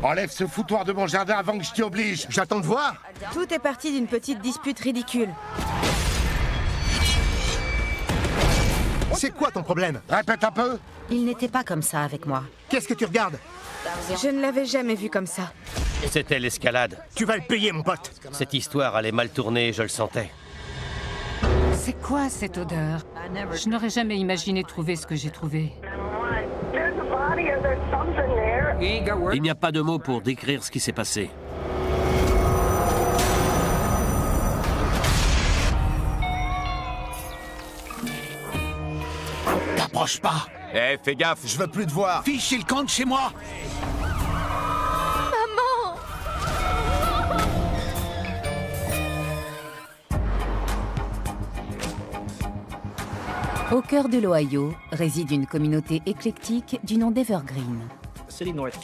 Enlève ce foutoir de mon jardin avant que je t'y oblige. J'attends de voir. Tout est parti d'une petite dispute ridicule. C'est quoi ton problème? Répète un peu. Il n'était pas comme ça avec moi. Qu'est-ce que tu regardes? Je ne l'avais jamais vu comme ça. C'était l'escalade. Tu vas le payer, mon pote. Cette histoire allait mal tourner, je le sentais. C'est quoi cette odeur? Je n'aurais jamais imaginé trouver ce que j'ai trouvé. Il n'y a pas de mots pour décrire ce qui s'est passé. T'approches pas. Eh, fais gaffe. Je veux plus te voir. Fichez le camp de chez moi. Au cœur de l'Ohio réside une communauté éclectique du nom d'Evergreen.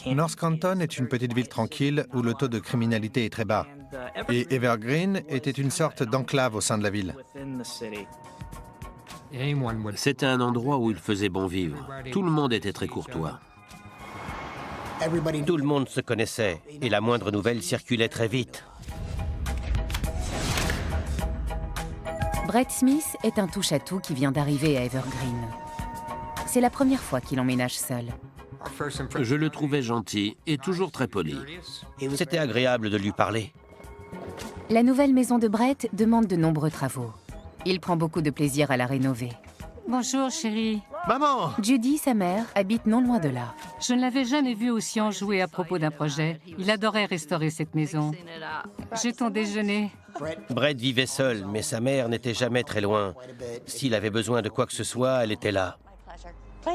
North Canton est une petite ville tranquille où le taux de criminalité est très bas. Et Evergreen était une sorte d'enclave au sein de la ville. C'était un endroit où il faisait bon vivre. Tout le monde était très courtois. Tout le monde se connaissait et la moindre nouvelle circulait très vite. Brett Smith est un touche-à-tout qui vient d'arriver à Evergreen. C'est la première fois qu'il emménage seul. Je le trouvais gentil et toujours très poli. C'était agréable de lui parler. La nouvelle maison de Brett demande de nombreux travaux. Il prend beaucoup de plaisir à la rénover. Bonjour, chérie. Maman! Judy, sa mère, habite non loin de là. Je ne l'avais jamais vu aussi enjoué à propos d'un projet. Il adorait restaurer cette maison. J'ai ton déjeuner. Brett vivait seul, mais sa mère n'était jamais très loin. S'il avait besoin de quoi que ce soit, elle était là.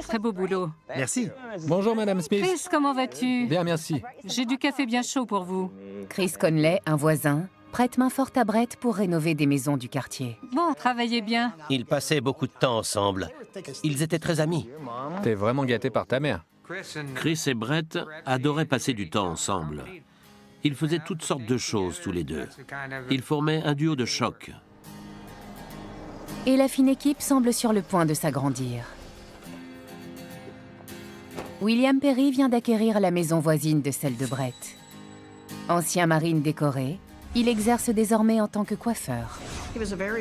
Très beau boulot. Merci. Bonjour, Madame Smith. Chris, comment vas-tu? Bien, merci. J'ai du café bien chaud pour vous. Chris Conley, un voisin, prête main forte à Brett pour rénover des maisons du quartier. Bon, travaillez bien. Ils passaient beaucoup de temps ensemble. Ils étaient très amis. T'es vraiment gâté par ta mère. Chris et Brett adoraient passer du temps ensemble. Ils faisaient toutes sortes de choses tous les deux. Ils formaient un duo de choc. Et la fine équipe semble sur le point de s'agrandir. William Perry vient d'acquérir la maison voisine de celle de Brett. Ancien marine décoré, il exerce désormais en tant que coiffeur.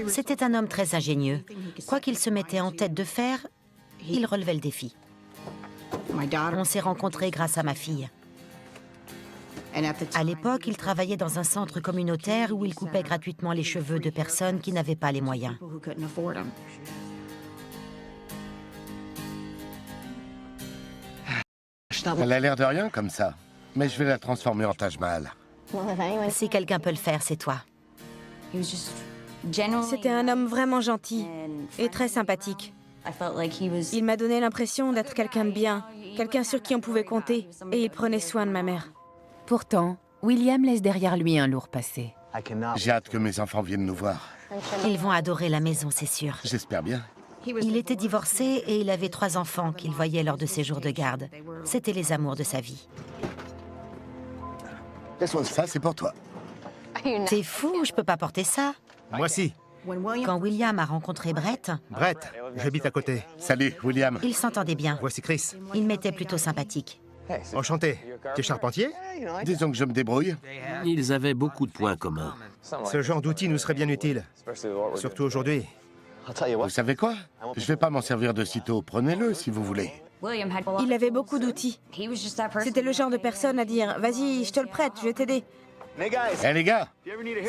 C'était un homme très ingénieux. Quoi qu'il se mettait en tête de faire, il relevait le défi. On s'est rencontrés grâce à ma fille. À l'époque, il travaillait dans un centre communautaire où il coupait gratuitement les cheveux de personnes qui n'avaient pas les moyens. Elle a l'air de rien comme ça. Mais je vais la transformer en Taj Mahal. Si quelqu'un peut le faire, c'est toi. C'était un homme vraiment gentil et très sympathique. Il m'a donné l'impression d'être quelqu'un de bien, quelqu'un sur qui on pouvait compter, et il prenait soin de ma mère. Pourtant, William laisse derrière lui un lourd passé. J'ai hâte que mes enfants viennent nous voir. Ils vont adorer la maison, c'est sûr. J'espère bien. Il était divorcé et il avait 3 enfants qu'il voyait lors de ses jours de garde. C'était les amours de sa vie. Ça, c'est pour toi. T'es fou, je peux pas porter ça. Moi si. Quand William a rencontré Brett, Brett, j'habite à côté. Salut, William. ils s'entendaient bien. Voici Chris. Il m'était plutôt sympathique. Enchanté. T'es charpentier? Disons que je me débrouille. Ils avaient beaucoup de points communs. Ce genre d'outil nous serait bien utile. Surtout aujourd'hui. Vous savez quoi? Je vais pas m'en servir de sitôt. Prenez-le si vous voulez. Il avait beaucoup d'outils. C'était le genre de personne à dire « Vas-y, je te le prête, je vais t'aider Eh les gars,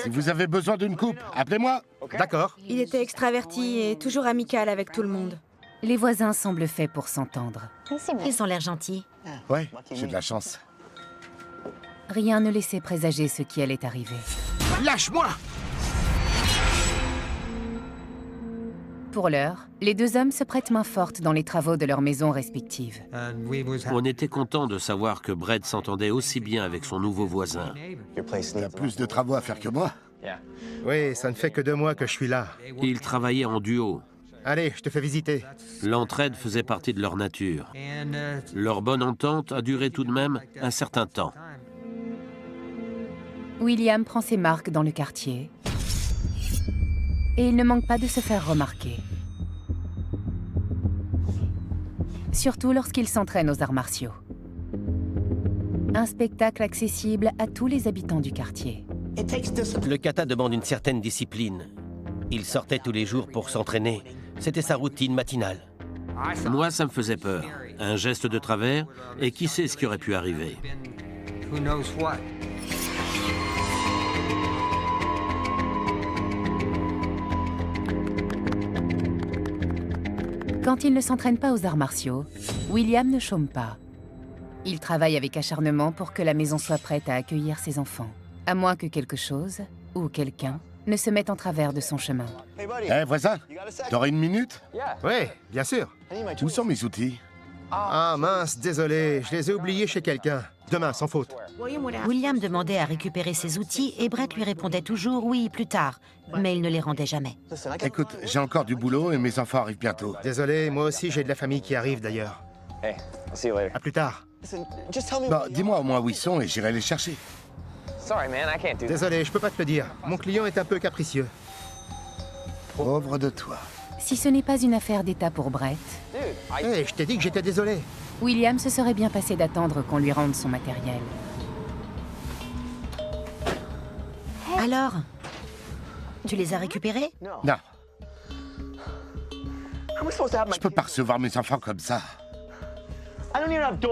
si vous avez besoin d'une coupe, appelez-moi. D'accord. ». Il était extraverti et toujours amical avec tout le monde. Les voisins semblent faits pour s'entendre. Ils ont l'air gentils. Ouais, j'ai de la chance. Rien ne laissait présager ce qui allait arriver. Lâche-moi! Pour l'heure, les 2 hommes se prêtent main forte dans les travaux de leurs maisons respectives. On était content de savoir que Brett s'entendait aussi bien avec son nouveau voisin. T'as plus de travaux à faire que moi. Oui, ça ne fait que 2 mois que je suis là. Ils travaillaient en duo. Allez, je te fais visiter. L'entraide faisait partie de leur nature. Leur bonne entente a duré tout de même un certain temps. William prend ses marques dans le quartier. Et il ne manque pas de se faire remarquer. Surtout lorsqu'il s'entraîne aux arts martiaux. Un spectacle accessible à tous les habitants du quartier. Le kata demande une certaine discipline. Il sortait tous les jours pour s'entraîner. C'était sa routine matinale. Moi, ça me faisait peur. Un geste de travers, et qui sait ce qui aurait pu arriver. Quand il ne s'entraîne pas aux arts martiaux, William ne chôme pas. Il travaille avec acharnement pour que la maison soit prête à accueillir ses enfants, à moins que quelque chose, ou quelqu'un, ne se mette en travers de son chemin. Eh, voisin, t'aurais une minute? Oui, bien sûr. Où sont mes outils? Ah mince, désolé, je les ai oubliés chez quelqu'un. Demain, sans faute. William demandait à récupérer ses outils et Brett lui répondait toujours oui, plus tard. Mais il ne les rendait jamais. Écoute, j'ai encore du boulot et mes enfants arrivent bientôt. Désolé, moi aussi j'ai de la famille qui arrive d'ailleurs. À plus tard. Bon, dis-moi au moins où ils sont et j'irai les chercher. Désolé, je peux pas te le dire. Mon client est un peu capricieux. Pauvre de toi. Si ce n'est pas une affaire d'État pour Brett, Hé, je t'ai dit que j'étais désolé. William se serait bien passé d'attendre qu'on lui rende son matériel. Alors, tu les as récupérés? Non. Je peux pas recevoir mes enfants comme ça.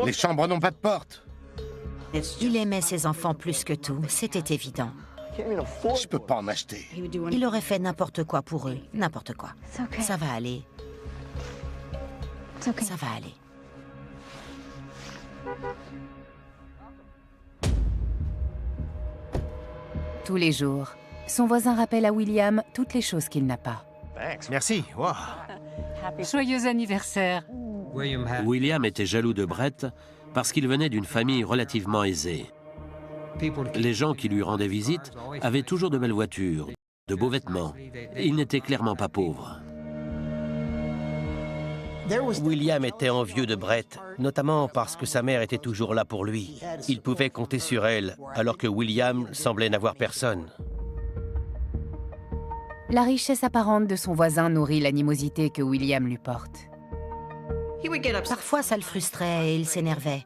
Les chambres n'ont pas de porte. Il aimait ses enfants plus que tout, c'était évident. Je peux pas en acheter. Il aurait fait n'importe quoi pour eux, n'importe quoi. Ça va aller. Ça va aller. Tous les jours, son voisin rappelle à William toutes les choses qu'il n'a pas. Merci. Wow. Joyeux anniversaire. William était jaloux de Brett parce qu'il venait d'une famille relativement aisée. Les gens qui lui rendaient visite avaient toujours de belles voitures, de beaux vêtements. Il n'était clairement pas pauvre. William était envieux de Brett, notamment parce que sa mère était toujours là pour lui. Il pouvait compter sur elle, alors que William semblait n'avoir personne. La richesse apparente de son voisin nourrit l'animosité que William lui porte. Parfois, ça le frustrait et il s'énervait.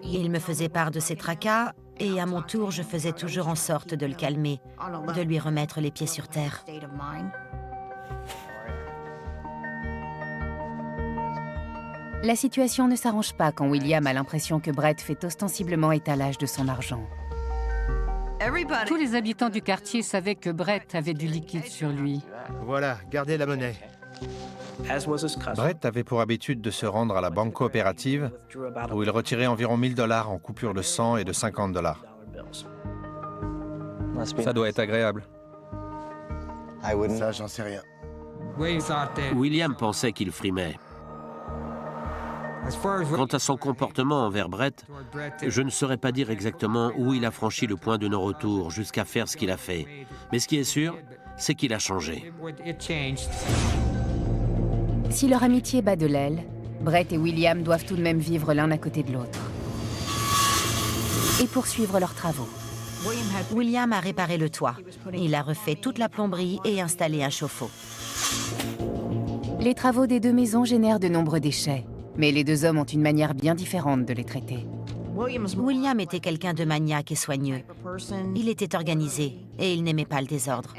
Il me faisait part de ses tracas et à mon tour, je faisais toujours en sorte de le calmer, de lui remettre les pieds sur terre. La situation ne s'arrange pas quand William a l'impression que Brett fait ostensiblement étalage de son argent. Tous les habitants du quartier savaient que Brett avait du liquide sur lui. Voilà, gardez la monnaie. Brett avait pour habitude de se rendre à la banque coopérative où il retirait environ 1000 $ en coupures de 100 et de 50 $. Ça doit être agréable. Ça, j'en sais rien. William pensait qu'il frimait. Quant à son comportement envers Brett, je ne saurais pas dire exactement où il a franchi le point de non-retour jusqu'à faire ce qu'il a fait. Mais ce qui est sûr, c'est qu'il a changé. Si leur amitié bat de l'aile, Brett et William doivent tout de même vivre l'un à côté de l'autre et poursuivre leurs travaux. William a réparé le toit. Il a refait toute la plomberie et installé un chauffe-eau. Les travaux des deux maisons génèrent de nombreux déchets, mais les deux hommes ont une manière bien différente de les traiter. William était quelqu'un de maniaque et soigneux. Il était organisé et il n'aimait pas le désordre.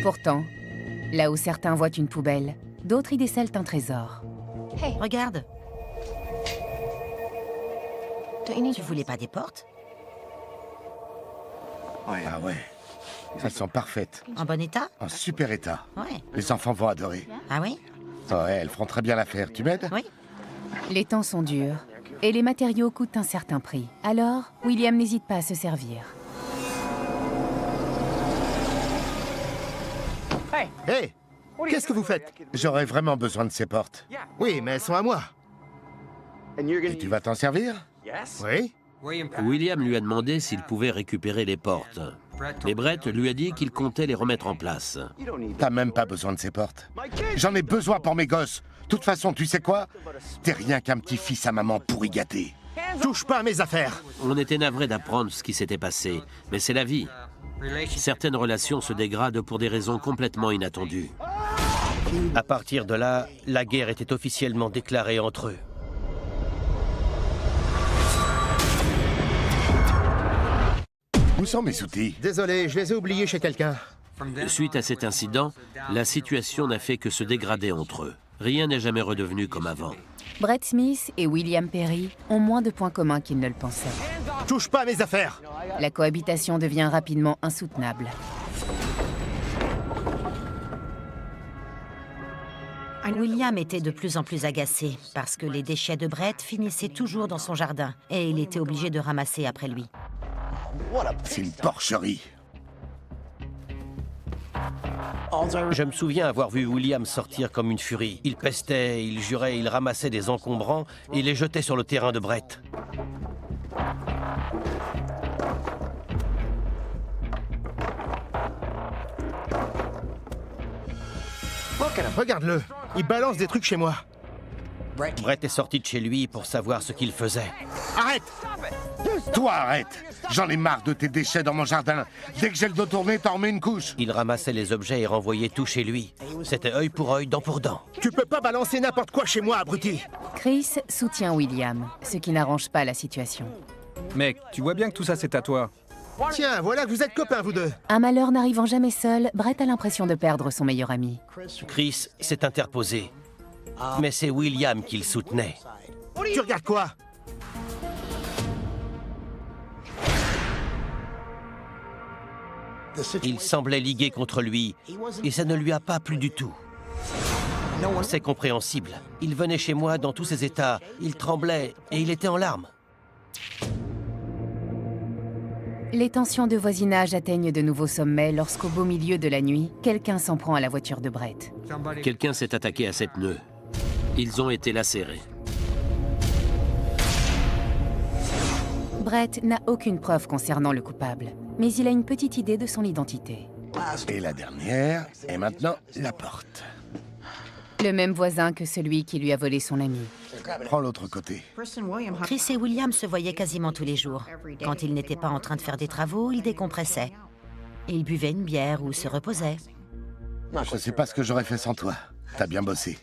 Pourtant, là où certains voient une poubelle, d'autres y décèlent un trésor. Regarde. Tu voulais pas des portes? Ah ouais. Elles sont parfaites. En bon état? En super état. Ouais. Les enfants vont adorer. Ah oui? Ouais, elles feront très bien l'affaire. Tu m'aides? Oui. Les temps sont durs et les matériaux coûtent un certain prix. Alors, William n'hésite pas à se servir. Hé, qu'est-ce que vous faites? J'aurais vraiment besoin de ces portes. Oui, mais elles sont à moi. Et tu vas t'en servir? Oui? William lui a demandé s'il pouvait récupérer les portes. Mais Brett lui a dit qu'il comptait les remettre en place. T'as même pas besoin de ces portes. J'en ai besoin pour mes gosses. De toute façon, tu sais quoi? T'es rien qu'un petit-fils à maman pourri gâté. Touche pas à mes affaires. On était navré d'apprendre ce qui s'était passé, mais c'est la vie. Certaines relations se dégradent pour des raisons complètement inattendues. À partir de là, la guerre était officiellement déclarée entre eux. Où sont mes outils? Désolé, je les ai oubliés chez quelqu'un. Suite à cet incident, la situation n'a fait que se dégrader entre eux. Rien n'est jamais redevenu comme avant. Brett Smith et William Perry ont moins de points communs qu'ils ne le pensaient. Touche pas à mes affaires! La cohabitation devient rapidement insoutenable. William était de plus en plus agacé parce que les déchets de Brett finissaient toujours dans son jardin et il était obligé de ramasser après lui. C'est une porcherie. Je me souviens avoir vu William sortir comme une furie. Il pestait, il jurait, il ramassait des encombrants et les jetait sur le terrain de Brett. Regarde-le, il balance des trucs chez moi. Brett est sorti de chez lui pour savoir ce qu'il faisait. Arrête! Toi, arrête! J'en ai marre de tes déchets dans mon jardin. Dès que j'ai le dos tourné, t'en remets une couche. Il ramassait les objets et renvoyait tout chez lui. C'était œil pour œil, dent pour dent. Tu peux pas balancer n'importe quoi chez moi, abruti! Chris soutient William, ce qui n'arrange pas la situation. Mec, tu vois bien que tout ça c'est à toi. Tiens, voilà que vous êtes copains, vous deux. Un malheur n'arrivant jamais seul, Brett a l'impression de perdre son meilleur ami. Chris s'est interposé. Mais c'est William qui le soutenait. Tu regardes quoi? Il semblait ligué contre lui et ça ne lui a pas plu du tout. C'est compréhensible. Il venait chez moi dans tous ses états. Il tremblait et il était en larmes. Les tensions de voisinage atteignent de nouveaux sommets lorsqu'au beau milieu de la nuit, quelqu'un s'en prend à la voiture de Brett. Quelqu'un s'est attaqué à ses pneus. Ils ont été lacérés. Brett n'a aucune preuve concernant le coupable, mais il a une petite idée de son identité. Et la dernière, et maintenant la porte. Le même voisin que celui qui lui a volé son ami. Prends l'autre côté. Chris et William se voyaient quasiment tous les jours. Quand ils n'étaient pas en train de faire des travaux, ils décompressaient. Ils buvaient une bière ou se reposaient. Je sais pas ce que j'aurais fait sans toi. T'as bien bossé.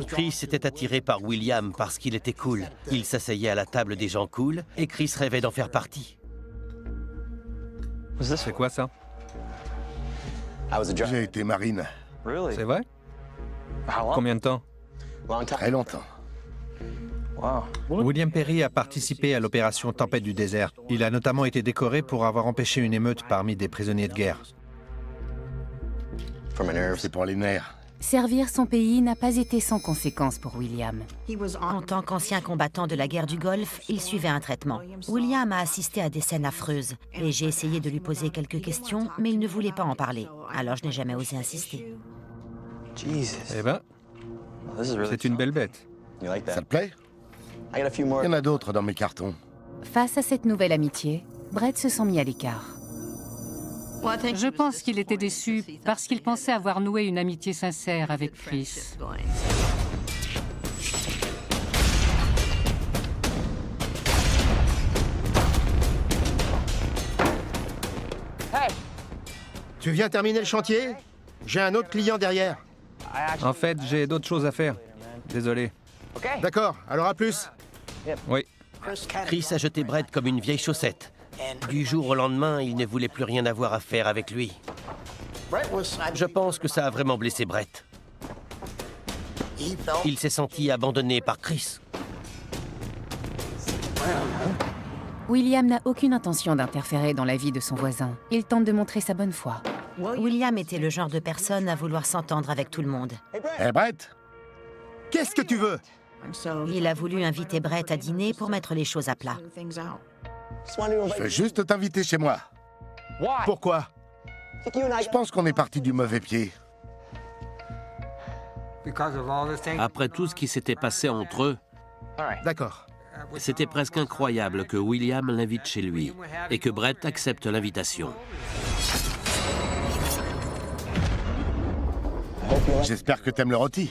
Chris était attiré par William parce qu'il était cool. Il s'asseyait à la table des gens cool et Chris rêvait d'en faire partie. C'est quoi ça? J'ai été marine. C'est vrai? Combien de temps? Très longtemps. William Perry a participé à l'opération Tempête du désert. Il a notamment été décoré pour avoir empêché une émeute parmi des prisonniers de guerre. C'est pour les nerfs. Servir son pays n'a pas été sans conséquence pour William. En tant qu'ancien combattant de la guerre du Golfe, il suivait un traitement. William a assisté à des scènes affreuses et j'ai essayé de lui poser quelques questions, mais il ne voulait pas en parler. Alors je n'ai jamais osé insister. Eh ben, c'est une belle bête. Ça te plaît? Il y en a d'autres dans mes cartons. Face à cette nouvelle amitié, Brett se sent mis à l'écart. Je pense qu'il était déçu parce qu'il pensait avoir noué une amitié sincère avec Chris. Tu viens terminer le chantier? J'ai un autre client derrière. En fait, j'ai d'autres choses à faire. Désolé. D'accord, alors à plus. Oui. Chris a jeté Brett comme une vieille chaussette. Du jour au lendemain, il ne voulait plus rien avoir à faire avec lui. Je pense que ça a vraiment blessé Brett. Il s'est senti abandonné par Chris. William n'a aucune intention d'interférer dans la vie de son voisin. Il tente de montrer sa bonne foi. William était le genre de personne à vouloir s'entendre avec tout le monde. Hé, Brett? Qu'est-ce que tu veux? Il a voulu inviter Brett à dîner pour mettre les choses à plat. Je veux juste t'inviter chez moi. Pourquoi? Je pense qu'on est parti du mauvais pied. Après tout ce qui s'était passé entre eux, D'accord. c'était presque incroyable que William l'invite chez lui et que Brett accepte l'invitation. J'espère que t'aimes le rôti.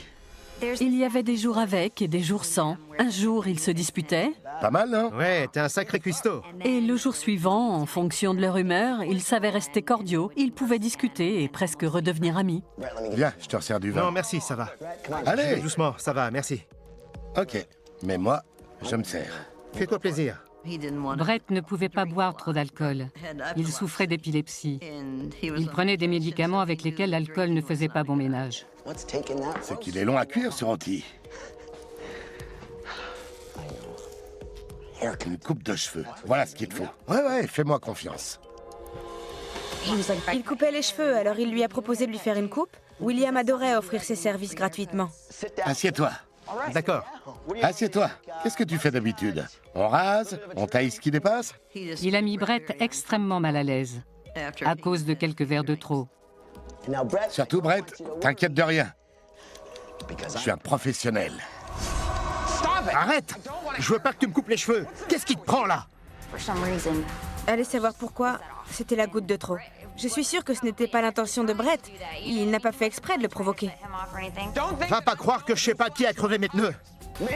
Il y avait des jours avec et des jours sans. Un jour, ils se disputaient. Pas mal, hein? Ouais, t'es un sacré cuistot. Et le jour suivant, en fonction de leur humeur, ils savaient rester cordiaux. Ils pouvaient discuter et presque redevenir amis. Viens, je te resserre du vin. Non, merci, ça va. Allez! Doucement, ça va, merci. Ok, mais moi, je me sers. Fais-toi plaisir. Brett ne pouvait pas boire trop d'alcool. Il souffrait d'épilepsie. Il prenait des médicaments avec lesquels l'alcool ne faisait pas bon ménage. C'est qu'il est long à cuire, ce rôti. Une coupe de cheveux. Voilà ce qu'il te faut. Ouais, fais-moi confiance. Il coupait les cheveux, alors il lui a proposé de lui faire une coupe. William adorait offrir ses services gratuitement. Assieds-toi. D'accord. Assieds-toi. Qu'est-ce que tu fais d'habitude? On rase? On taille ce qui dépasse? Il a mis Brett extrêmement mal à l'aise, à cause de quelques verres de trop. Surtout, Brett, t'inquiète de rien. Je suis un professionnel. Arrête! Je veux pas que tu me coupes les cheveux. Qu'est-ce qui te prend, là? Allez savoir pourquoi, c'était la goutte de trop. Je suis sûre que ce n'était pas l'intention de Brett. Il n'a pas fait exprès de le provoquer. Va pas croire que je sais pas qui a crevé mes pneus.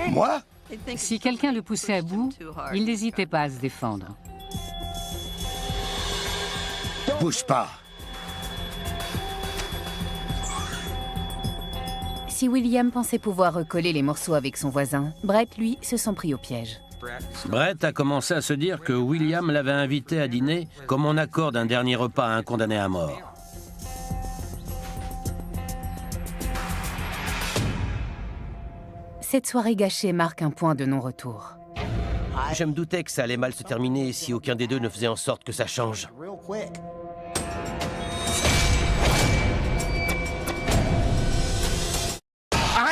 Moi? Si quelqu'un le poussait à bout, il n'hésitait pas à se défendre. Bouge pas. Si William pensait pouvoir recoller les morceaux avec son voisin, Brett, lui, se sent pris au piège. Brett a commencé à se dire que William l'avait invité à dîner comme on accorde un dernier repas à un condamné à mort. Cette soirée gâchée marque un point de non-retour. Je me doutais que ça allait mal se terminer si aucun des deux ne faisait en sorte que ça change.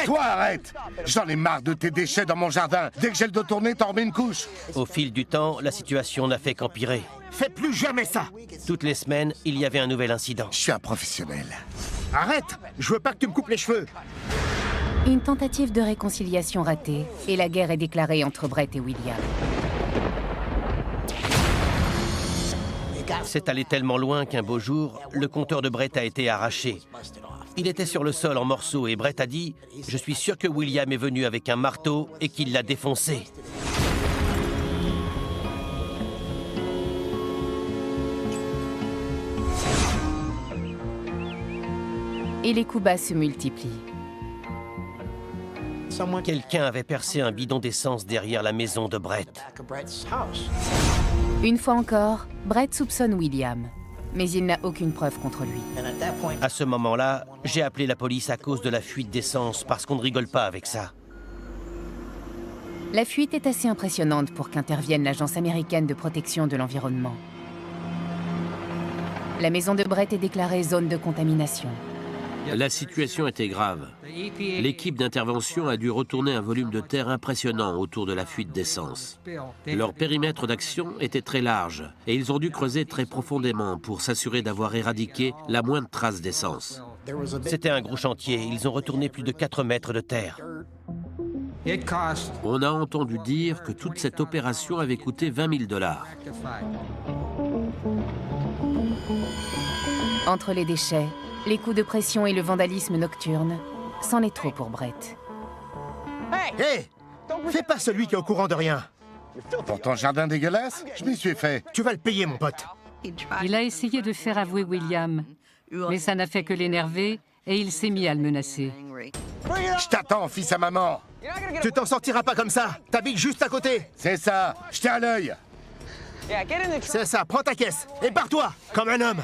Toi, arrête! J'en ai marre de tes déchets dans mon jardin. Dès que j'ai le dos tourné, t'en remets une couche. Au fil du temps, la situation n'a fait qu'empirer. Fais plus jamais ça! Toutes les semaines, il y avait un nouvel incident. Je suis un professionnel. Arrête! Je veux pas que tu me coupes les cheveux. Une tentative de réconciliation ratée, et la guerre est déclarée entre Brett et William. C'est allé tellement loin qu'un beau jour, le compteur de Brett a été arraché. Il était sur le sol en morceaux et Brett a dit « Je suis sûr que William est venu avec un marteau et qu'il l'a défoncé. » Et les coups bas se multiplient. Quelqu'un avait percé un bidon d'essence derrière la maison de Brett. Une fois encore, Brett soupçonne William, mais il n'a aucune preuve contre lui. À ce moment-là, j'ai appelé la police à cause de la fuite d'essence parce qu'on ne rigole pas avec ça. La fuite est assez impressionnante pour qu'intervienne l'Agence américaine de protection de l'environnement. La maison de Brett est déclarée zone de contamination. La situation était grave. L'équipe d'intervention a dû retourner un volume de terre impressionnant autour de la fuite d'essence. Leur périmètre d'action était très large et ils ont dû creuser très profondément pour s'assurer d'avoir éradiqué la moindre trace d'essence. C'était un gros chantier. Ils ont retourné plus de 4 mètres de terre. On a entendu dire que toute cette opération avait coûté 20 000 $. Entre les déchets, les coups de pression et le vandalisme nocturne, c'en est trop pour Brett. Hé! Fais pas celui qui est au courant de rien. Pour ton jardin dégueulasse, je m'y suis fait. Tu vas le payer, mon pote. Il a essayé de faire avouer William, mais ça n'a fait que l'énerver et il s'est mis à le menacer. Je t'attends, fils à maman. Tu t'en sortiras pas comme ça. T'habites juste à côté. C'est ça, je tiens à l'œil. C'est ça, prends ta caisse et barre-toi, comme un homme.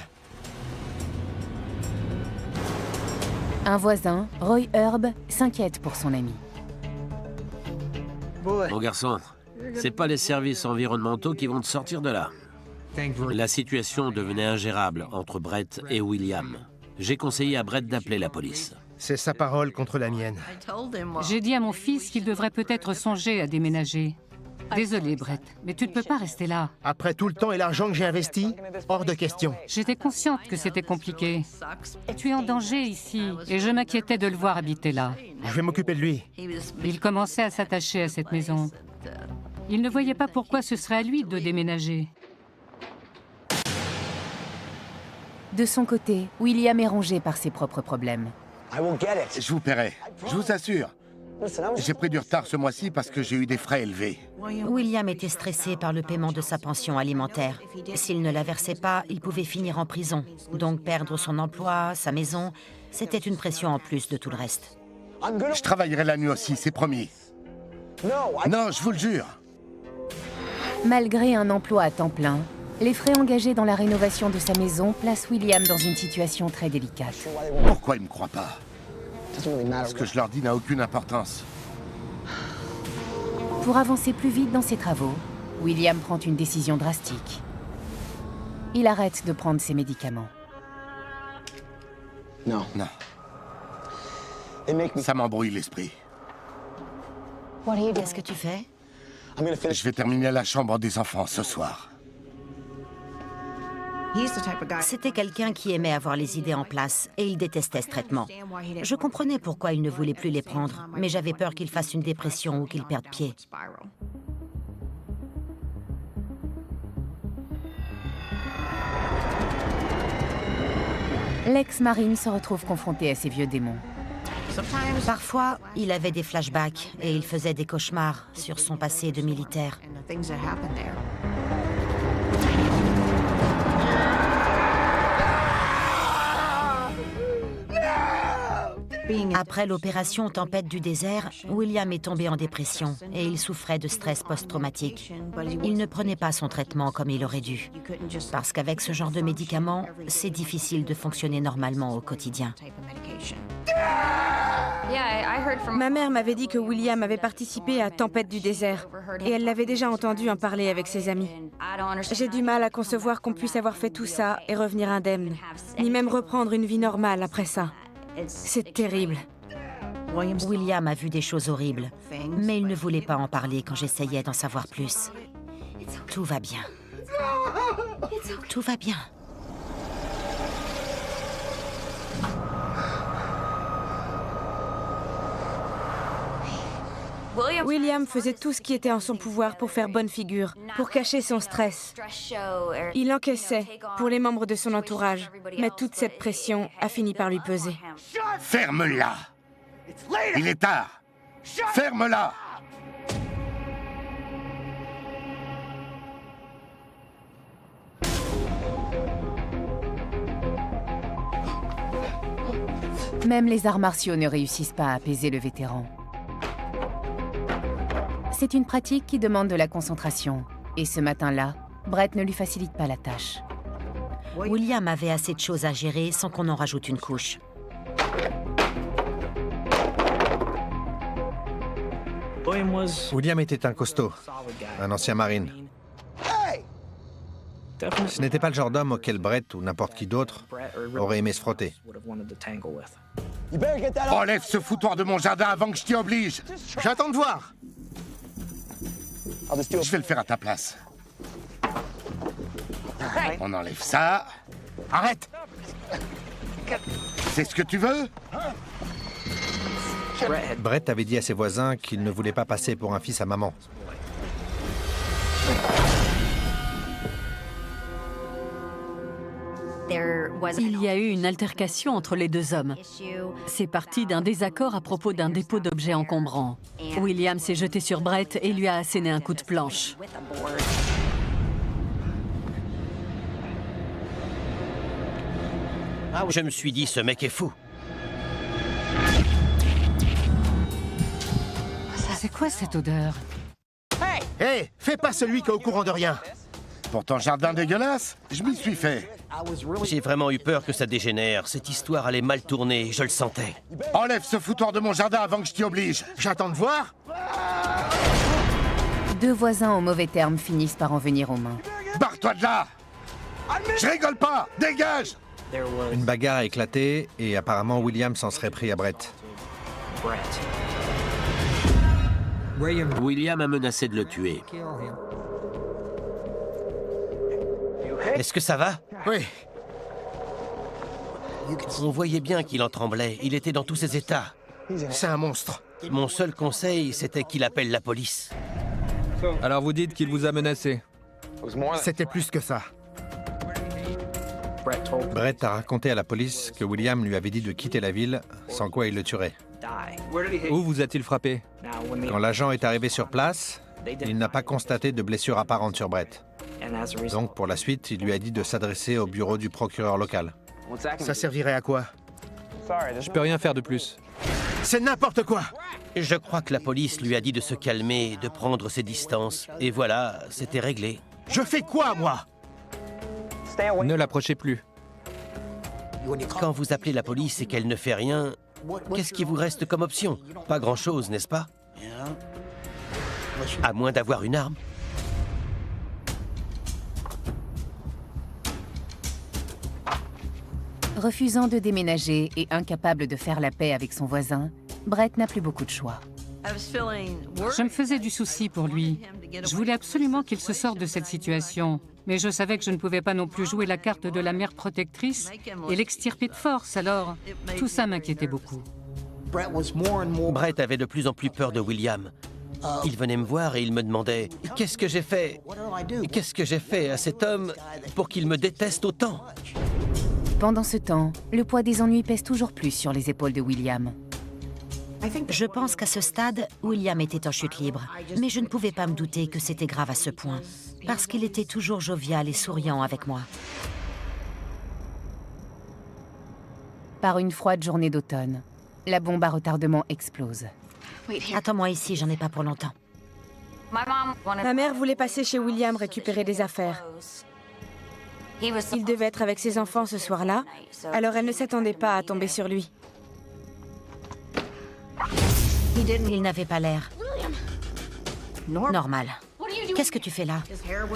Un voisin, Roy Herb, s'inquiète pour son ami. Mon garçon, c'est pas les services environnementaux qui vont te sortir de là. La situation devenait ingérable entre Brett et William. J'ai conseillé à Brett d'appeler la police. C'est sa parole contre la mienne. J'ai dit à mon fils qu'il devrait peut-être songer à déménager. Désolé, Brett, mais tu ne peux pas rester là. Après tout le temps et l'argent que j'ai investi, hors de question. J'étais consciente que c'était compliqué. Tu es en danger ici, et je m'inquiétais de le voir habiter là. Je vais m'occuper de lui. Il commençait à s'attacher à cette maison. Il ne voyait pas pourquoi ce serait à lui de déménager. De son côté, William est rongé par ses propres problèmes. Je vous paierai, je vous assure. J'ai pris du retard ce mois-ci parce que j'ai eu des frais élevés. William était stressé par le paiement de sa pension alimentaire. S'il ne la versait pas, il pouvait finir en prison. Donc perdre son emploi, sa maison, c'était une pression en plus de tout le reste. Je travaillerai la nuit aussi, c'est promis. Non, je vous le jure. Malgré un emploi à temps plein, les frais engagés dans la rénovation de sa maison placent William dans une situation très délicate. Pourquoi ils me croient pas? Ce que je leur dis n'a aucune importance. Pour avancer plus vite dans ses travaux, William prend une décision drastique. Il arrête de prendre ses médicaments. Non. Ça m'embrouille l'esprit. Qu'est-ce que tu fais? Je vais terminer à la chambre des enfants ce soir. C'était quelqu'un qui aimait avoir les idées en place et il détestait ce traitement. Je comprenais pourquoi il ne voulait plus les prendre, mais j'avais peur qu'il fasse une dépression ou qu'il perde pied. L'ex-marine se retrouve confronté à ses vieux démons. Parfois, il avait des flashbacks et il faisait des cauchemars sur son passé de militaire. Après l'opération Tempête du désert, William est tombé en dépression et il souffrait de stress post-traumatique. Il ne prenait pas son traitement comme il aurait dû, parce qu'avec ce genre de médicaments, c'est difficile de fonctionner normalement au quotidien. Ma mère m'avait dit que William avait participé à Tempête du désert et elle l'avait déjà entendu en parler avec ses amis. J'ai du mal à concevoir qu'on puisse avoir fait tout ça et revenir indemne, ni même reprendre une vie normale après ça. C'est terrible. William a vu des choses horribles, mais il ne voulait pas en parler quand j'essayais d'en savoir plus. Tout va bien. Tout va bien. William faisait tout ce qui était en son pouvoir pour faire bonne figure, pour cacher son stress. Il encaissait pour les membres de son entourage, mais toute cette pression a fini par lui peser. Ferme-la! Il est tard! Ferme-la! Même les arts martiaux ne réussissent pas à apaiser le vétéran. C'est une pratique qui demande de la concentration. Et ce matin-là, Brett ne lui facilite pas la tâche. William avait assez de choses à gérer sans qu'on en rajoute une couche. William était un costaud, un ancien marine. Ce n'était pas le genre d'homme auquel Brett ou n'importe qui d'autre aurait aimé se frotter. Enlève ce foutoir de mon jardin avant que je t'y oblige. J'attends de voir. Je vais le faire à ta place. On enlève ça. Arrête! C'est ce que tu veux? Brett avait dit à ses voisins qu'il ne voulait pas passer pour un fils à maman. Il y a eu une altercation entre les deux hommes. C'est parti d'un désaccord à propos d'un dépôt d'objets encombrants. William s'est jeté sur Brett et lui a asséné un coup de planche. Je me suis dit, ce mec est fou. C'est quoi cette odeur? Hé, fais pas celui qui est au courant de rien. Pour ton jardin dégueulasse, je m'y suis fait. J'ai vraiment eu peur que ça dégénère. Cette histoire allait mal tourner, je le sentais. Enlève ce foutoir de mon jardin avant que je t'y oblige. J'attends de voir. Deux voisins en mauvais termes finissent par en venir aux mains. Barre-toi de là! Je rigole pas! Dégage! Une bagarre a éclaté et apparemment William s'en serait pris à Brett. William a menacé de le tuer. Est-ce que ça va? Oui. On voyait bien qu'il en tremblait. Il était dans tous ses états. C'est un monstre. Mon seul conseil, c'était qu'il appelle la police. Alors vous dites qu'il vous a menacé? C'était plus que ça. Brett a raconté à la police que William lui avait dit de quitter la ville, sans quoi il le tuerait. Où vous a-t-il frappé? Quand l'agent est arrivé sur place, il n'a pas constaté de blessure apparente sur Brett. Donc pour la suite, il lui a dit de s'adresser au bureau du procureur local. Ça servirait à quoi? Je peux rien faire de plus. C'est n'importe quoi. Je crois que la police lui a dit de se calmer, de prendre ses distances. Et voilà, c'était réglé. Je fais quoi, moi? Ne l'approchez plus. Quand vous appelez la police et qu'elle ne fait rien, qu'est-ce qui vous reste comme option? Pas grand-chose, n'est-ce pas? À moins d'avoir une arme. Refusant de déménager et incapable de faire la paix avec son voisin, Brett n'a plus beaucoup de choix. Je me faisais du souci pour lui. Je voulais absolument qu'il se sorte de cette situation. Mais je savais que je ne pouvais pas non plus jouer la carte de la mère protectrice et l'extirper de force, alors tout ça m'inquiétait beaucoup. Brett avait de plus en plus peur de William. Il venait me voir et il me demandait « Qu'est-ce que j'ai fait? Qu'est-ce que j'ai fait à cet homme pour qu'il me déteste autant ?» Pendant ce temps, le poids des ennuis pèse toujours plus sur les épaules de William. Je pense qu'à ce stade, William était en chute libre. Mais je ne pouvais pas me douter que c'était grave à ce point. Parce qu'il était toujours jovial et souriant avec moi. Par une froide journée d'automne, la bombe à retardement explose. Attends-moi ici, j'en ai pas pour longtemps. Ma mère voulait passer chez William récupérer des affaires. Il devait être avec ses enfants ce soir-là, alors elle ne s'attendait pas à tomber sur lui. Il n'avait pas l'air normal. Qu'est-ce que tu fais là?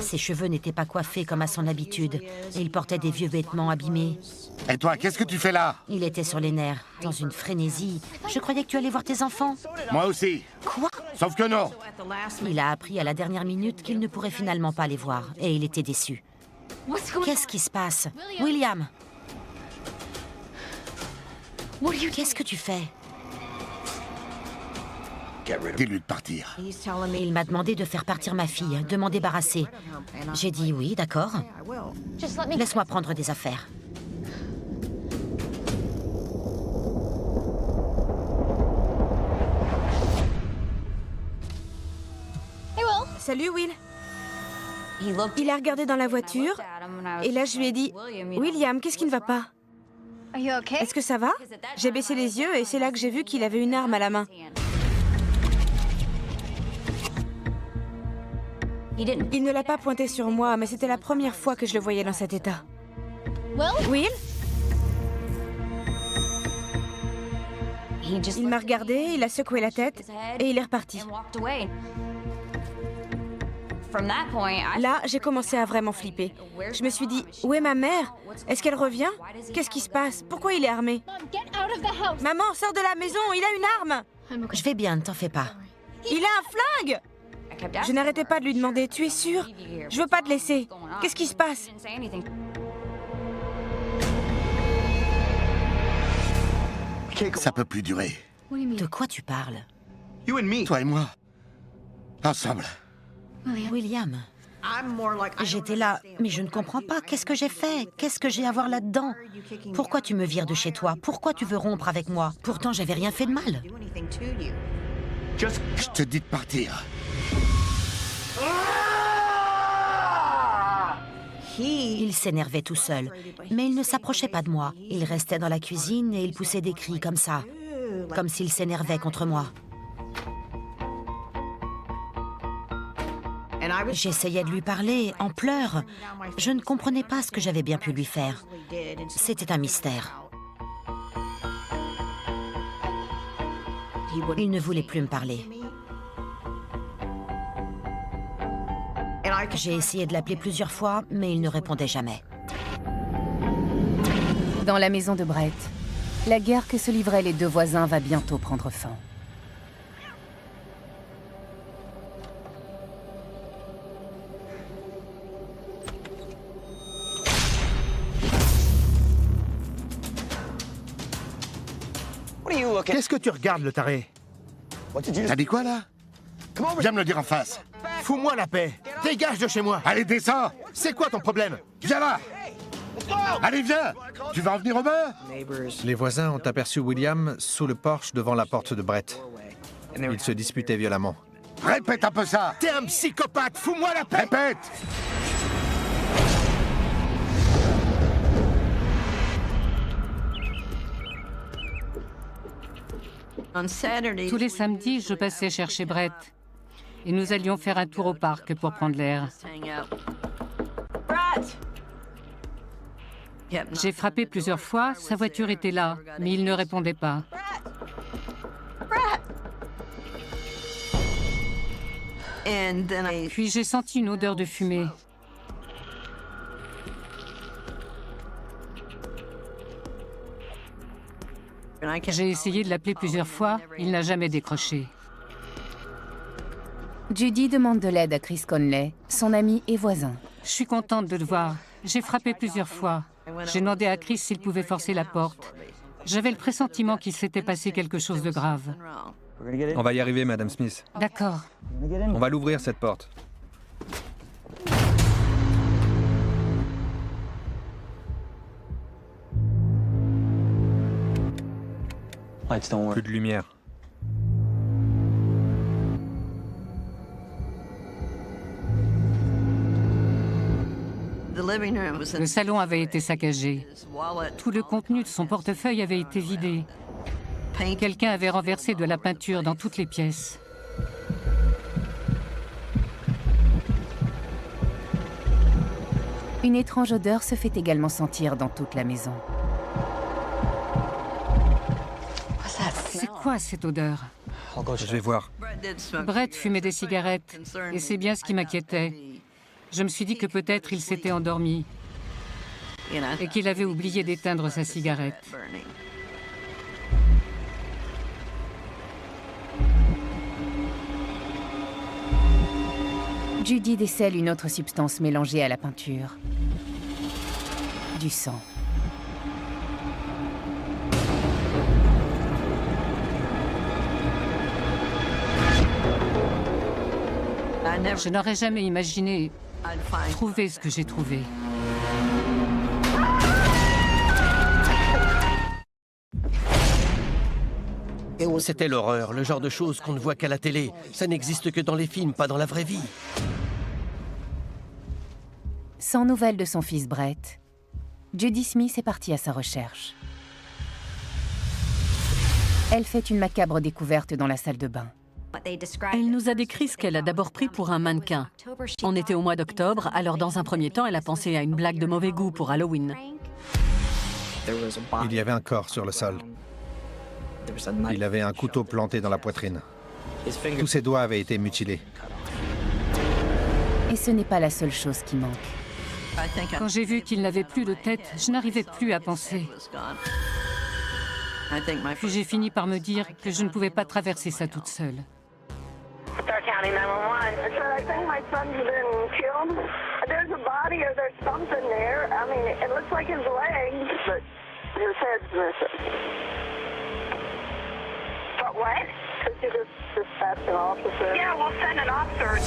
Ses cheveux n'étaient pas coiffés comme à son habitude. Et il portait des vieux vêtements abîmés. Et toi, qu'est-ce que tu fais là? Il était sur les nerfs, dans une frénésie. Je croyais que tu allais voir tes enfants. Moi aussi. Quoi? Sauf que non. Il a appris à la dernière minute qu'il ne pourrait finalement pas les voir. Et il était déçu. Qu'est-ce qui se passe? William! Qu'est-ce que tu fais? Dis-lui de partir. Il m'a demandé de faire partir ma fille, de m'en débarrasser. J'ai dit oui, d'accord. Laisse-moi prendre des affaires. Salut, Will. Il a regardé dans la voiture, et là je lui ai dit « William, qu'est-ce qui ne va pas? Est-ce que ça va ?» J'ai baissé les yeux et c'est là que j'ai vu qu'il avait une arme à la main. Il ne l'a pas pointé sur moi, mais c'était la première fois que je le voyais dans cet état. Will? Il m'a regardé, il a secoué la tête et il est reparti. Là, j'ai commencé à vraiment flipper. Je me suis dit, où est ma mère? Est-ce qu'elle revient? Qu'est-ce qui se passe? Pourquoi il est armé? Maman, sors de la maison, il a une arme! Je vais bien, ne t'en fais pas. Il a un flingue! Je n'arrêtais pas de lui demander, tu es sûr? Je veux pas te laisser. Qu'est-ce qui se passe? Ça peut plus durer. De quoi tu parles? Toi et moi. Ensemble. William, j'étais là, mais je ne comprends pas. Qu'est-ce que j'ai fait? Qu'est-ce que j'ai à voir là-dedans? Pourquoi tu me vires de chez toi? Pourquoi tu veux rompre avec moi? Pourtant, j'avais rien fait de mal. Je te dis de partir. Il s'énervait tout seul, mais il ne s'approchait pas de moi. Il restait dans la cuisine et il poussait des cris comme ça, comme s'il s'énervait contre moi. J'essayais de lui parler, en pleurs. Je ne comprenais pas ce que j'avais bien pu lui faire. C'était un mystère. Il ne voulait plus me parler. J'ai essayé de l'appeler plusieurs fois, mais il ne répondait jamais. Dans la maison de Brett, la guerre que se livraient les deux voisins va bientôt prendre fin. Qu'est-ce que tu regardes, le taré? T'as dit quoi, là? Viens me le dire en face. Fous-moi la paix. Dégage de chez moi. Allez, descends. C'est quoi ton problème? Viens là. Allez, viens. Tu vas en venir au beurre? Les voisins ont aperçu William sous le porche devant la porte de Brett. Ils se disputaient violemment. Répète un peu ça. T'es un psychopathe. Fous-moi la paix. Répète. Tous les samedis, je passais chercher Brett. Et nous allions faire un tour au parc pour prendre l'air. J'ai frappé plusieurs fois, sa voiture était là, mais il ne répondait pas. Puis j'ai senti une odeur de fumée. J'ai essayé de l'appeler plusieurs fois, il n'a jamais décroché. Judy demande de l'aide à Chris Conley, son ami et voisin. Je suis contente de le voir. J'ai frappé plusieurs fois. J'ai demandé à Chris s'il pouvait forcer la porte. J'avais le pressentiment qu'il s'était passé quelque chose de grave. On va y arriver, Madame Smith. D'accord. On va l'ouvrir, cette porte. Plus de lumière. Le salon avait été saccagé. Tout le contenu de son portefeuille avait été vidé. Quelqu'un avait renversé de la peinture dans toutes les pièces. Une étrange odeur se fait également sentir dans toute la maison. C'est quoi cette odeur? Je vais voir. Brett fumait des cigarettes, et c'est bien ce qui m'inquiétait. Je me suis dit que peut-être il s'était endormi et qu'il avait oublié d'éteindre sa cigarette. Judy décèle une autre substance mélangée à la peinture. Du sang. Je n'aurais jamais imaginé trouver ce que j'ai trouvé. C'était l'horreur, le genre de choses qu'on ne voit qu'à la télé. Ça n'existe que dans les films, pas dans la vraie vie. Sans nouvelles de son fils Brett, Judy Smith est partie à sa recherche. Elle fait une macabre découverte dans la salle de bain. Elle nous a décrit ce qu'elle a d'abord pris pour un mannequin. On était au mois d'octobre, alors dans un premier temps, elle a pensé à une blague de mauvais goût pour Halloween. Il y avait un corps sur le sol. Il avait un couteau planté dans la poitrine. Tous ses doigts avaient été mutilés. Et ce n'est pas la seule chose qui manque. Quand j'ai vu qu'il n'avait plus de tête, je n'arrivais plus à penser. Puis j'ai fini par me dire que je ne pouvais pas traverser ça toute seule. Star County 911. I said, I think my son's been killed. There's a body or there's something there. I mean, it looks like his legs, but his head's missing. But what? Could you just dispatch an officer? Yeah, we'll send an officer.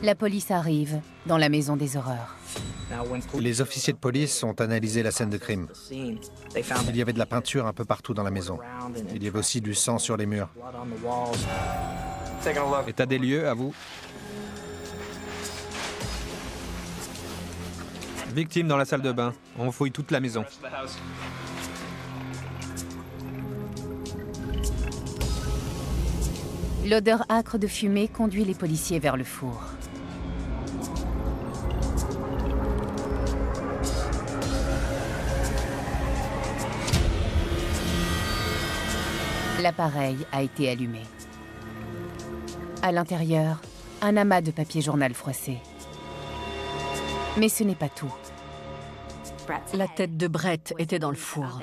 La police arrive dans la maison des horreurs. Les officiers de police ont analysé la scène de crime. Il y avait de la peinture un peu partout dans la maison. Il y avait aussi du sang sur les murs. État des lieux, à vous. Victime dans la salle de bain. On fouille toute la maison. L'odeur âcre de fumée conduit les policiers vers le four. L'appareil a été allumé. À l'intérieur, un amas de papier journal froissé. Mais ce n'est pas tout. La tête de Brett était dans le four.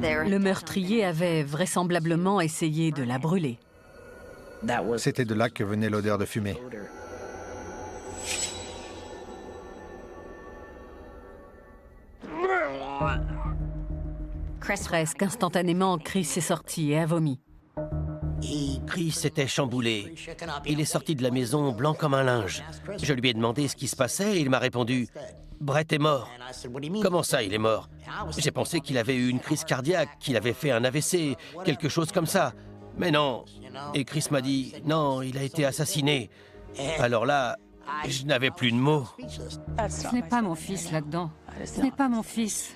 Le meurtrier avait vraisemblablement essayé de la brûler. C'était de là que venait l'odeur de fumée. Presque instantanément, Chris est sorti et a vomi. Chris était chamboulé. Il est sorti de la maison blanc comme un linge. Je lui ai demandé ce qui se passait et il m'a répondu « Brett est mort ». Comment ça, il est mort? J'ai pensé qu'il avait eu une crise cardiaque, qu'il avait fait un AVC, quelque chose comme ça. Mais non. Et Chris m'a dit « Non, il a été assassiné ». Alors là, je n'avais plus de mots. Ce n'est pas mon fils là-dedans. Ce n'est pas mon fils.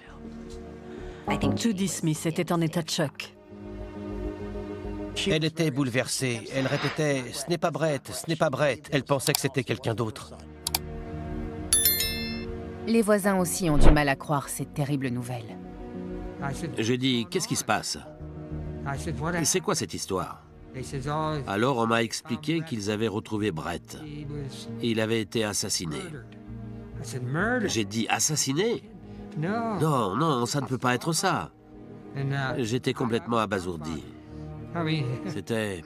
Judy Smith était en état de choc. Elle était bouleversée. Elle répétait « Ce n'est pas Brett, ce n'est pas Brett ». Elle pensait que c'était quelqu'un d'autre. Les voisins aussi ont du mal à croire cette terrible nouvelle. J'ai dit, qu'est-ce qui se passe? C'est quoi cette histoire? Alors on m'a expliqué qu'ils avaient retrouvé Brett. Il avait été assassiné. J'ai dit, assassiné? Non, non, ça ne peut pas être ça. J'étais complètement abasourdi. C'était...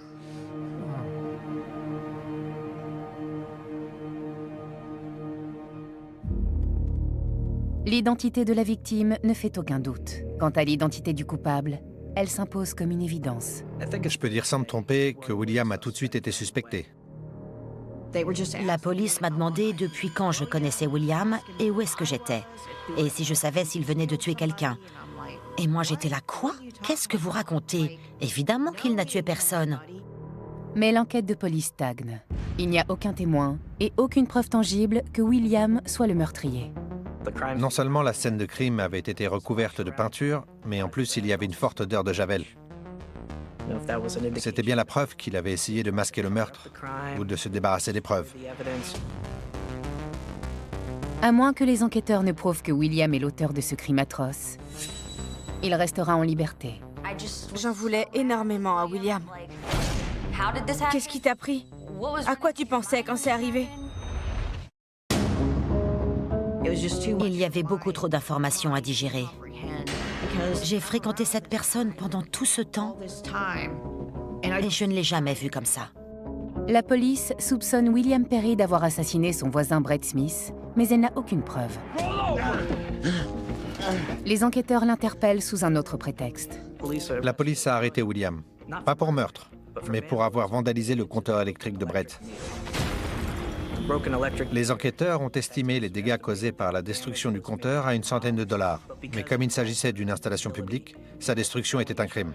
L'identité de la victime ne fait aucun doute. Quant à l'identité du coupable, elle s'impose comme une évidence. Je peux dire sans me tromper que William a tout de suite été suspecté. La police m'a demandé depuis quand je connaissais William et où est-ce que j'étais. Et si je savais s'il venait de tuer quelqu'un. Et moi j'étais là, quoi? Qu'est-ce que vous racontez? Évidemment qu'il n'a tué personne. Mais l'enquête de police stagne. Il n'y a aucun témoin et aucune preuve tangible que William soit le meurtrier. Non seulement la scène de crime avait été recouverte de peinture, mais en plus il y avait une forte odeur de javel. C'était bien la preuve qu'il avait essayé de masquer le meurtre ou de se débarrasser des preuves. À moins que les enquêteurs ne prouvent que William est l'auteur de ce crime atroce, il restera en liberté. J'en voulais énormément à William. Qu'est-ce qui t'a pris? À quoi tu pensais quand c'est arrivé? Il y avait beaucoup trop d'informations à digérer. J'ai fréquenté cette personne pendant tout ce temps et je ne l'ai jamais vue comme ça. La police soupçonne William Perry d'avoir assassiné son voisin Brett Smith, mais elle n'a aucune preuve. Les enquêteurs l'interpellent sous un autre prétexte. La police a arrêté William, pas pour meurtre, mais pour avoir vandalisé le compteur électrique de Brett. Les enquêteurs ont estimé les dégâts causés par la destruction du compteur à $100 000. Mais comme il s'agissait d'une installation publique, sa destruction était un crime.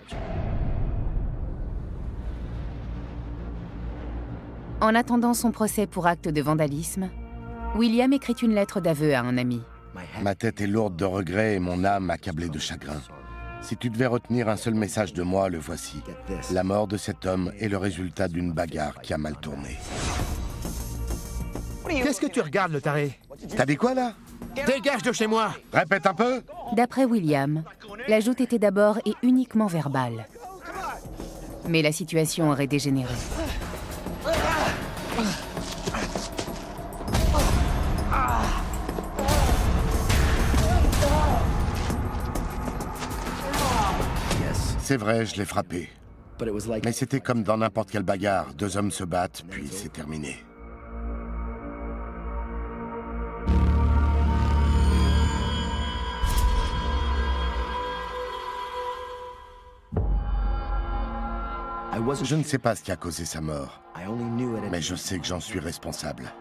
En attendant son procès pour acte de vandalisme, William écrit une lettre d'aveu à un ami. Ma tête est lourde de regrets et mon âme accablée de chagrin. Si tu devais retenir un seul message de moi, le voici. La mort de cet homme est le résultat d'une bagarre qui a mal tourné. Qu'est-ce que tu regardes, le taré? T'as dit quoi, là? Dégage de chez moi! Répète un peu! D'après William, la joute était d'abord et uniquement verbale. Mais la situation aurait dégénéré. C'est vrai, je l'ai frappé. Mais c'était comme dans n'importe quelle bagarre. Deux hommes se battent, puis c'est terminé. Je ne sais pas ce qui a causé sa mort, mais je sais que j'en suis responsable.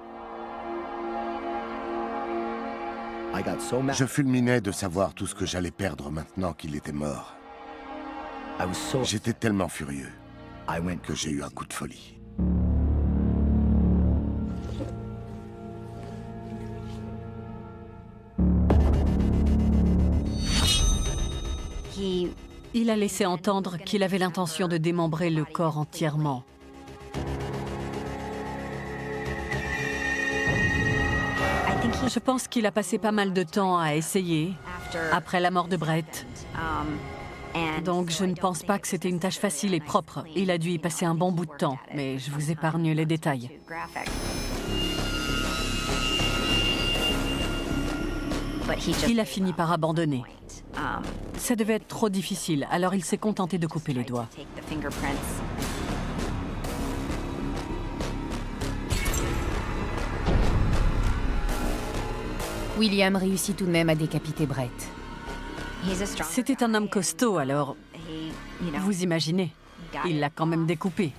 Je fulminais de savoir tout ce que j'allais perdre maintenant qu'il était mort. J'étais tellement furieux que j'ai eu un coup de folie. Il a laissé entendre qu'il avait l'intention de démembrer le corps entièrement. Je pense qu'il a passé pas mal de temps à essayer, après la mort de Brett. Donc je ne pense pas que c'était une tâche facile et propre. Il a dû y passer un bon bout de temps, mais je vous épargne les détails. Il a fini par abandonner. Ça devait être trop difficile, alors il s'est contenté de couper les doigts. William réussit tout de même à décapiter Brett. C'était un homme costaud, alors vous imaginez, il l'a quand même découpé.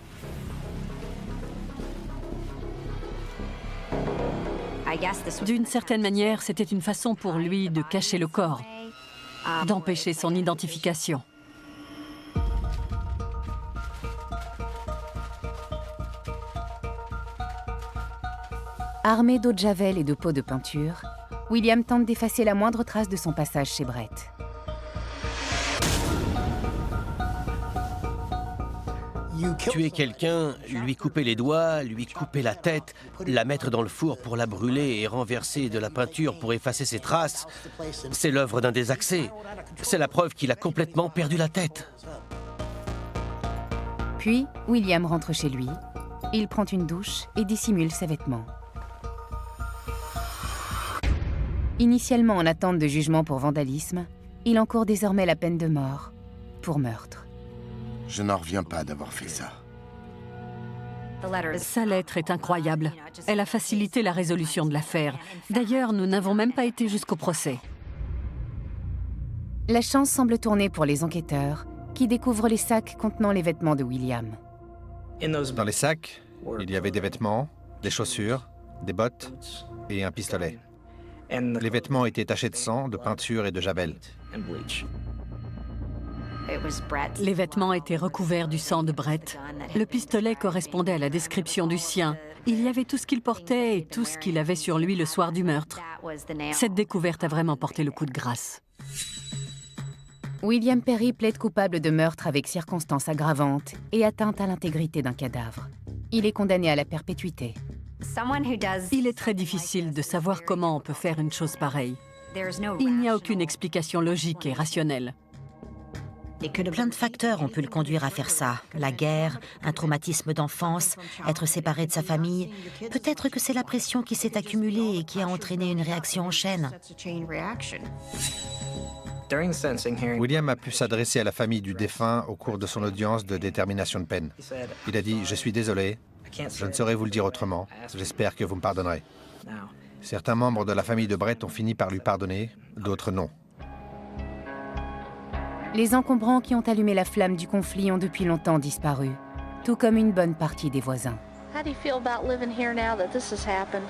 D'une certaine manière, c'était une façon pour lui de cacher le corps, d'empêcher son identification. Armé d'eau de javel et de pots de peinture, William tente d'effacer la moindre trace de son passage chez Brett. Tuer quelqu'un, lui couper les doigts, lui couper la tête, la mettre dans le four pour la brûler et renverser de la peinture pour effacer ses traces, c'est l'œuvre d'un désaxé. C'est la preuve qu'il a complètement perdu la tête. Puis, William rentre chez lui. Il prend une douche et dissimule ses vêtements. Initialement en attente de jugement pour vandalisme, il encourt désormais la peine de mort pour meurtre. Je n'en reviens pas d'avoir fait ça. Sa lettre est incroyable. Elle a facilité la résolution de l'affaire. D'ailleurs, nous n'avons même pas été jusqu'au procès. La chance semble tourner pour les enquêteurs, qui découvrent les sacs contenant les vêtements de William. Dans les sacs, il y avait des vêtements, des chaussures, des bottes et un pistolet. Les vêtements étaient tachés de sang, de peinture et de javel. Les vêtements étaient recouverts du sang de Brett. Le pistolet correspondait à la description du sien. Il y avait tout ce qu'il portait et tout ce qu'il avait sur lui le soir du meurtre. Cette découverte a vraiment porté le coup de grâce. William Perry plaide coupable de meurtre avec circonstances aggravantes et atteinte à l'intégrité d'un cadavre. Il est condamné à la perpétuité. Il est très difficile de savoir comment on peut faire une chose pareille. Il n'y a aucune explication logique et rationnelle. Plein de facteurs ont pu le conduire à faire ça. La guerre, un traumatisme d'enfance, être séparé de sa famille. Peut-être que c'est la pression qui s'est accumulée et qui a entraîné une réaction en chaîne. William a pu s'adresser à la famille du défunt au cours de son audience de détermination de peine. Il a dit « Je suis désolé, je ne saurais vous le dire autrement. J'espère que vous me pardonnerez. » Certains membres de la famille de Brett ont fini par lui pardonner, d'autres non. Les encombrants qui ont allumé la flamme du conflit ont depuis longtemps disparu, tout comme une bonne partie des voisins. How do you feel about living here now that this has happened?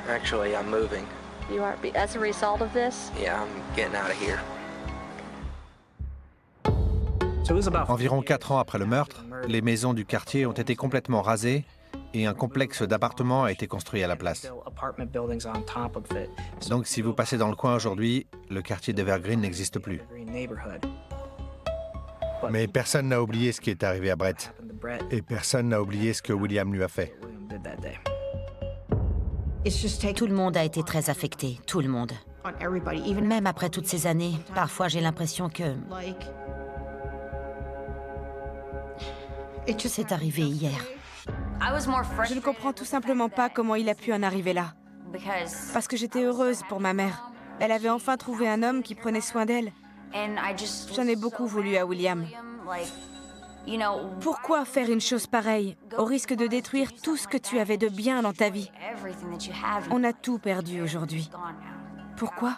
Actually, I'm moving. You are as a result of this? Yeah, I'm getting out of here. Environ 4 ans après le meurtre, les maisons du quartier ont été complètement rasées et un complexe d'appartements a été construit à la place. Donc si vous passez dans le coin aujourd'hui, le quartier d'Evergreen n'existe plus. Mais personne n'a oublié ce qui est arrivé à Brett. Et personne n'a oublié ce que William lui a fait. Tout le monde a été très affecté, tout le monde. Même après toutes ces années, parfois j'ai l'impression que... c'est arrivé hier. Je ne comprends tout simplement pas comment il a pu en arriver là. Parce que j'étais heureuse pour ma mère. Elle avait enfin trouvé un homme qui prenait soin d'elle. J'en ai beaucoup voulu à William. Pourquoi faire une chose pareille, au risque de détruire tout ce que tu avais de bien dans ta vie? On a tout perdu aujourd'hui. Pourquoi?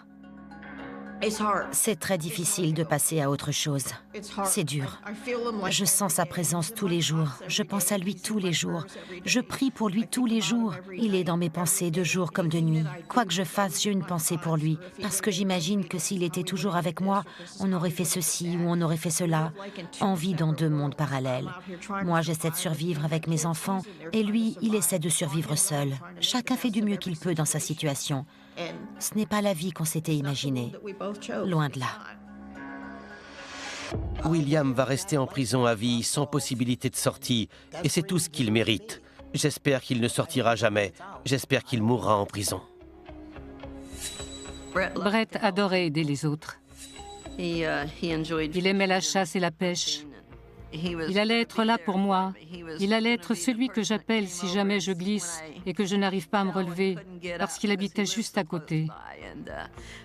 C'est très difficile de passer à autre chose. C'est dur. Je sens sa présence tous les jours. Je pense à lui tous les jours. Je prie pour lui tous les jours. Il est dans mes pensées de jour comme de nuit. Quoi que je fasse, j'ai une pensée pour lui. Parce que j'imagine que s'il était toujours avec moi, on aurait fait ceci ou on aurait fait cela. On vit dans 2 mondes parallèles. Moi, j'essaie de survivre avec mes enfants et lui, il essaie de survivre seul. Chacun fait du mieux qu'il peut dans sa situation. Ce n'est pas la vie qu'on s'était imaginée. Loin de là. William va rester en prison à vie, sans possibilité de sortie, et c'est tout ce qu'il mérite. J'espère qu'il ne sortira jamais. J'espère qu'il mourra en prison. Brett adorait aider les autres. Il aimait la chasse et la pêche. Il allait être là pour moi. Il allait être celui que j'appelle si jamais je glisse et que je n'arrive pas à me relever, parce qu'il habitait juste à côté.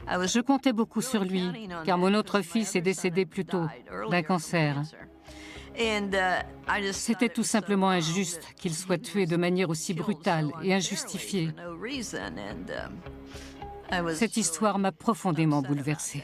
Je comptais beaucoup sur lui, car mon autre fils est décédé plus tôt d'un cancer. C'était tout simplement injuste qu'il soit tué de manière aussi brutale et injustifiée. Cette histoire m'a profondément bouleversée.